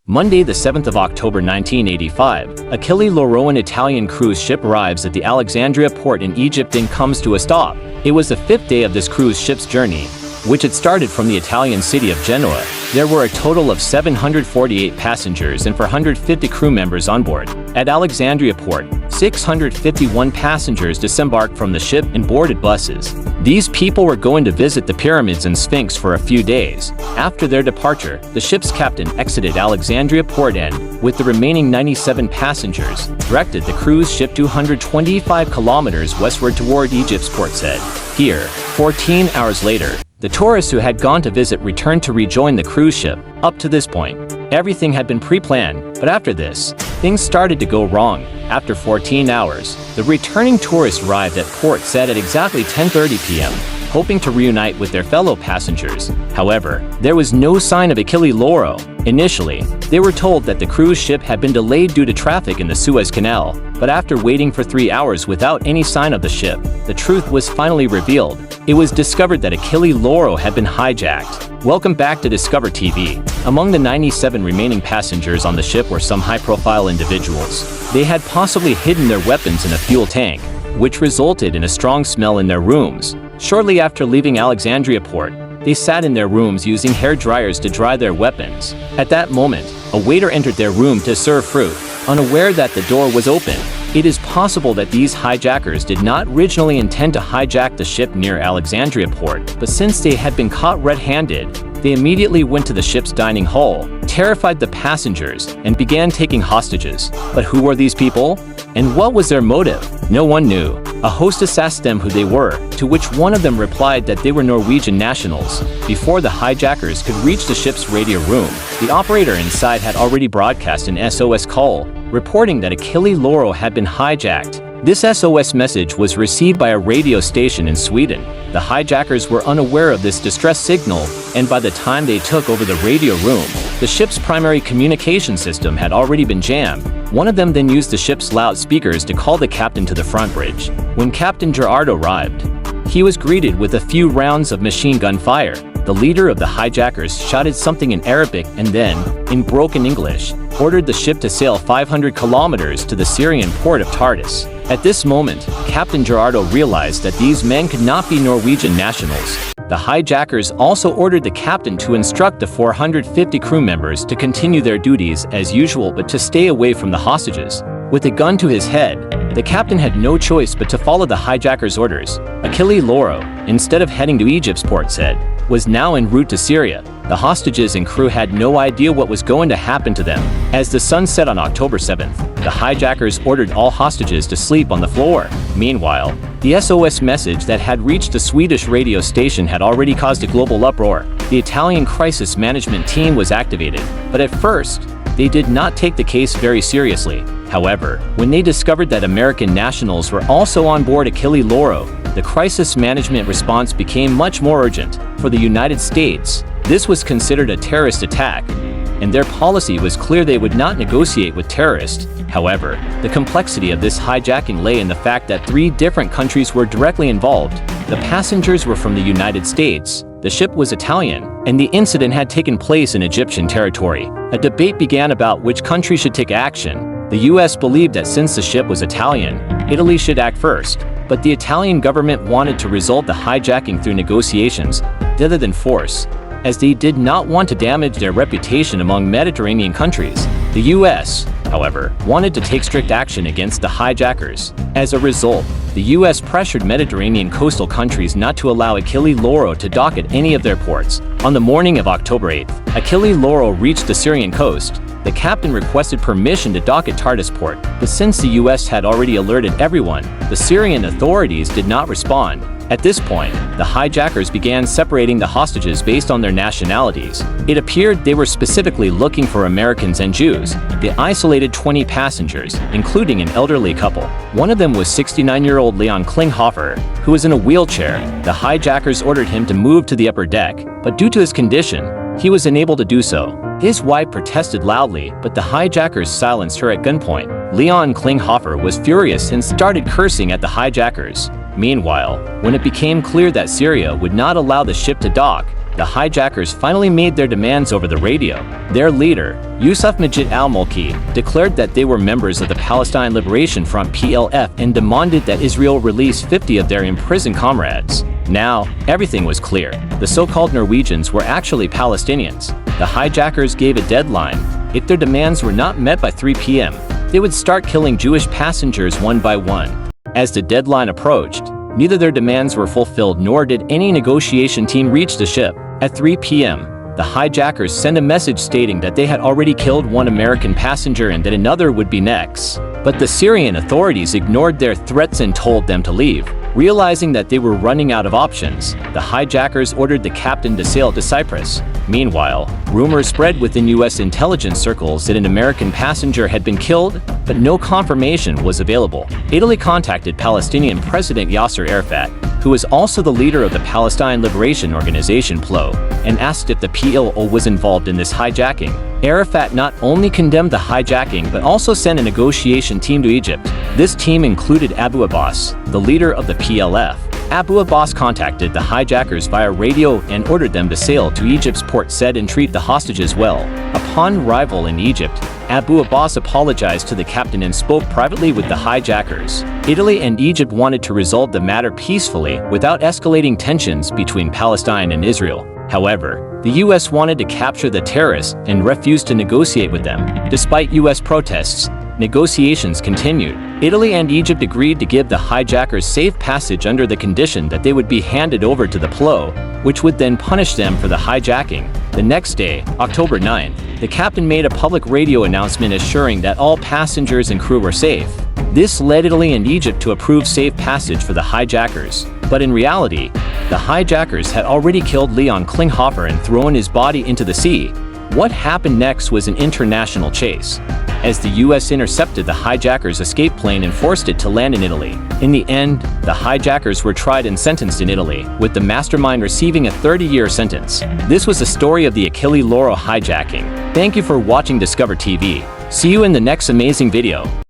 Monday, the 7th of October 1985, Achille Lauro, an Italian cruise ship, arrives at the Alexandria port in Egypt and comes to a stop. It was the fifth day of this cruise ship's journey, which had started from the Italian city of Genoa. There were a total of 748 passengers and 450 crew members on board. At Alexandria port, 651 passengers disembarked from the ship and boarded buses. These people were going to visit the pyramids and Sphinx for a few days. After their departure, the ship's captain exited Alexandria port and, with the remaining 97 passengers, directed the cruise ship 225 kilometers westward toward Egypt's port said. Here, 14 hours later, the tourists who had gone to visit returned to rejoin the cruise ship. Up to this point, everything had been pre-planned, but after this, things started to go wrong. After 14 hours, the returning tourists arrived at port said at exactly 10:30 p.m., hoping to reunite with their fellow passengers. However, there was no sign of Achille Lauro. Initially, they were told that the cruise ship had been delayed due to traffic in the Suez Canal, but after waiting for 3 hours without any sign of the ship, the truth was finally revealed. It was discovered that Achille Lauro had been hijacked. Welcome back to Discover TV. Among the 97 remaining passengers on the ship were some high-profile individuals. They had possibly hidden their weapons in a fuel tank, which resulted in a strong smell in their rooms. Shortly after leaving Alexandria port, they sat in their rooms using hair dryers to dry their weapons. At that moment, a waiter entered their room to serve fruit, unaware that the door was open. It is possible that these hijackers did not originally intend to hijack the ship near Alexandria port, but since they had been caught red-handed, they immediately went to the ship's dining hall, terrified the passengers, and began taking hostages. But who were these people? And what was their motive? No one knew. A hostess asked them who they were, to which one of them replied that they were Norwegian nationals. Before the hijackers could reach the ship's radio room, the operator inside had already broadcast an SOS call, reporting that Achille Lauro had been hijacked. This SOS message was received by a radio station in Sweden. The hijackers were unaware of this distress signal, and by the time they took over the radio room, the ship's primary communication system had already been jammed. One of them then used the ship's loudspeakers to call the captain to the front bridge. When Captain Gerardo arrived, he was greeted with a few rounds of machine gun fire. The leader of the hijackers shouted something in Arabic and then, in broken English, ordered the ship to sail 500 kilometers to the Syrian port of Tartus. At this moment, Captain Gerardo realized that these men could not be Norwegian nationals. The hijackers also ordered the captain to instruct the 450 crew members to continue their duties as usual but to stay away from the hostages. With a gun to his head, the captain had no choice but to follow the hijackers' orders. Achille Lauro, instead of heading to Egypt's port said, was now en route to Syria. The hostages and crew had no idea what was going to happen to them. As the sun set on October 7th, the hijackers ordered all hostages to sleep on the floor. Meanwhile, the SOS message that had reached the Swedish radio station had already caused a global uproar. The Italian crisis management team was activated, but at first, they did not take the case very seriously. However, when they discovered that American nationals were also on board Achille Lauro, the crisis management response became much more urgent. For the United States, this was considered a terrorist attack, and their policy was clear: they would not negotiate with terrorists. However, the complexity of this hijacking lay in the fact that 3 different countries were directly involved. The passengers were from the United States, the ship was Italian, and the incident had taken place in Egyptian territory. A debate began about which country should take action. The US believed that since the ship was Italian, Italy should act first, but the Italian government wanted to resolve the hijacking through negotiations rather than force, as they did not want to damage their reputation among Mediterranean countries. The US, however, wanted to take strict action against the hijackers. As a result, the US pressured Mediterranean coastal countries not to allow Achille Lauro to dock at any of their ports. On the morning of October 8th, Achille Lauro reached the Syrian coast. The captain requested permission to dock at Tartus port, but since the US had already alerted everyone, the Syrian authorities did not respond. At this point, the hijackers began separating the hostages based on their nationalities. It appeared they were specifically looking for Americans and Jews. They isolated 20 passengers, including an elderly couple. One of them was 69-year-old Leon Klinghoffer, who was in a wheelchair. The hijackers ordered him to move to the upper deck, but due to his condition, he was unable to do so. His wife protested loudly, but the hijackers silenced her at gunpoint. Leon Klinghoffer was furious and started cursing at the hijackers. Meanwhile, when it became clear that Syria would not allow the ship to dock, the hijackers finally made their demands over the radio. Their leader, Yusuf Majid al-Mulki, declared that they were members of the Palestine Liberation Front (PLF) and demanded that Israel release 50 of their imprisoned comrades. Now, everything was clear. The so-called Norwegians were actually Palestinians. The hijackers gave a deadline. If their demands were not met by 3 p.m., they would start killing Jewish passengers one by one. As the deadline approached, neither their demands were fulfilled nor did any negotiation team reach the ship. At 3 p.m., the hijackers sent a message stating that they had already killed one American passenger and that another would be next. But the Syrian authorities ignored their threats and told them to leave. Realizing that they were running out of options, the hijackers ordered the captain to sail to Cyprus. Meanwhile, rumors spread within U.S. intelligence circles that an American passenger had been killed, but no confirmation was available. Italy contacted Palestinian President Yasser Arafat, who is also the leader of the Palestine Liberation Organization (PLO), and asked if the PLO was involved in this hijacking. Arafat not only condemned the hijacking but also sent a negotiation team to Egypt. This team included Abu Abbas, the leader of the PLF. Abu Abbas contacted the hijackers via radio and ordered them to sail to Egypt's Port Said and treat the hostages well. Upon arrival in Egypt, Abu Abbas apologized to the captain and spoke privately with the hijackers. Italy and Egypt wanted to resolve the matter peacefully without escalating tensions between Palestine and Israel. However, the U.S. wanted to capture the terrorists and refused to negotiate with them. Despite U.S. protests, negotiations continued. Italy and Egypt agreed to give the hijackers safe passage under the condition that they would be handed over to the PLO, which would then punish them for the hijacking. The next day, October 9th, the captain made a public radio announcement assuring that all passengers and crew were safe. This led Italy and Egypt to approve safe passage for the hijackers. But in reality, the hijackers had already killed Leon Klinghoffer and thrown his body into the sea. What happened next was an international chase, as the U.S. intercepted the hijackers' escape plane and forced it to land in Italy. In the end, the hijackers were tried and sentenced in Italy, with the mastermind receiving a 30-year sentence. This was the story of the Achille Lauro hijacking. Thank you for watching Discover TV. See you in the next amazing video.